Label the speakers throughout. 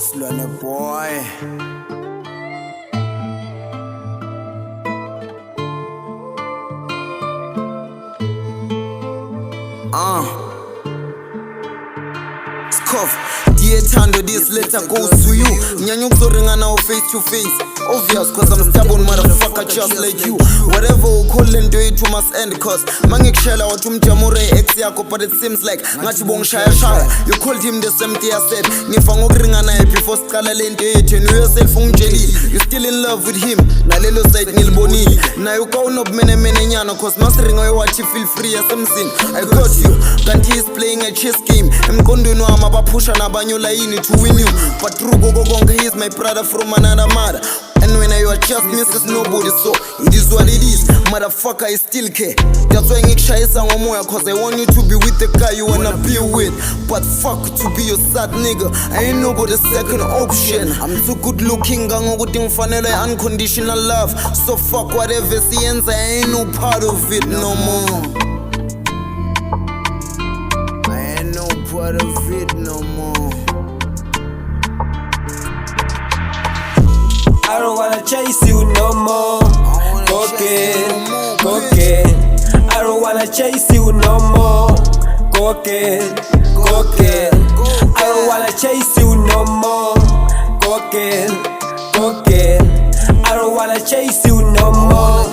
Speaker 1: Asilwane boy. Scoff, dear Tando, this letter goes to you. Nyanyuk zoringa now face to face. Obvious, cause I'm stubborn motherfucker just like you. Whatever we call and do it to must end. Cause mangik shell out jamure ex yako, but it seems like ngachibong shaya shaya. You called him the same thing I said. Ngifangok ringa na before skala lente it and yourself jelly. You still in love with him. Na lelo side nilboni. Na you count up mene nyano. Cause mas ringa you watch you feel free as something. I got you. Kanti is playing a chess game. Mkondo no ama pusha na banyola ini to win you. But true go gonga, he is my brother from another mother. And when I just Mrs. Nobody, so it is what it is. Motherfucker, I still care. That's why I'm shy moya, cause I want you to be with the guy you wanna be with. But fuck to be your sad nigga, I ain't nobody second option. I'm too good looking, gango guting fanele unconditional love. So fuck whatever ends, I ain't no part of it no more. I ain't no part of it no more.
Speaker 2: I don't wanna chase you no more. Cocaine. I don't wanna chase you no more. Cocaine. I don't wanna chase you no more. Cocaine. I don't wanna chase you no more.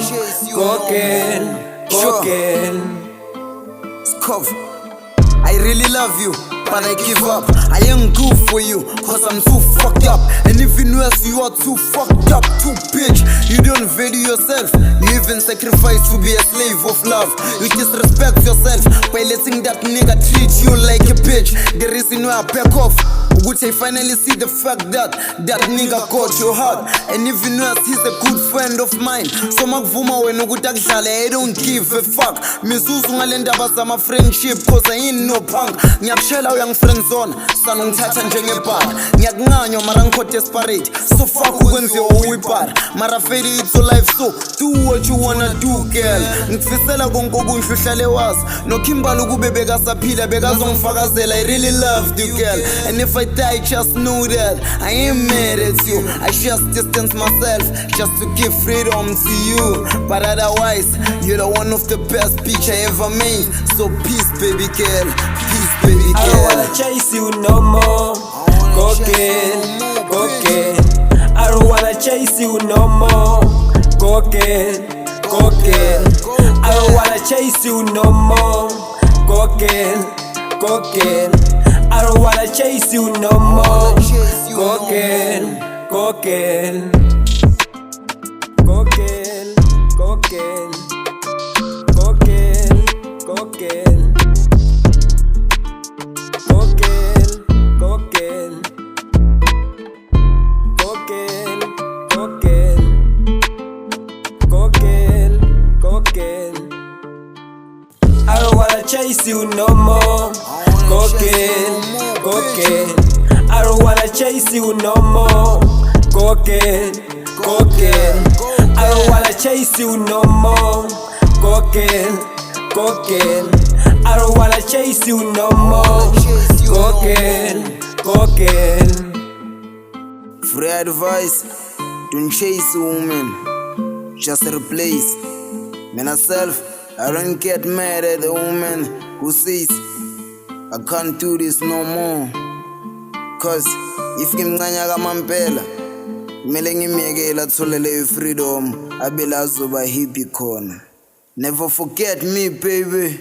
Speaker 2: Cocaine.
Speaker 1: Scoff, I really love you, but I give up. I am good for you, cause I'm too fucked up. And even worse, you are too fucked up, too bitch. You don't value yourself, you even sacrifice to be a slave of love. You disrespect yourself by letting that nigga treat you like a bitch. The reason why I back off, would I finally see the fact that that nigga got your heart. And even worse, he's a good friend of mine. So makvuma when I don't give a fuck. Mizuzu ngalendaba sama friendship, cause I ain't no punk. Ngiyakshela uyang friend zone, sana ungithatha njengebhala. Ngiyakunganywa mara ngikho desperate. So fuck ukwenziwa uyibhala. Mara fade it's your life, so do what you wanna do, girl. Ngikufisela konke okunhle uhlale wazi. Nokhimbala ukube bekasaphila bekazongifakazela. I really loved you, girl. And if I die, just know that I ain't mad at you. I just distance myself just to give freedom to you. But otherwise, you're the one of the best bitch I ever made. So peace, baby girl. Peace, baby girl.
Speaker 2: I don't wanna chase you no more. Cocaine. I don't wanna chase you no more. Cocaine. I don't wanna chase you no more. Cocaine. I don't wanna chase you no more. Cocaine. I don't wanna chase you no more. Cocaine. I don't wanna chase you no more. Cocaine. I don't wanna chase you no more. Cocaine. I don't wanna chase you no more. Cocaine.
Speaker 1: Free advice, don't chase a woman, just replace. Me myself, I don't get mad at the woman who says I can't do this no more. Cause if ngimncanya kamampela kumele ngimyekela atholele freedom abela azoba happy khona. Never forget me, baby.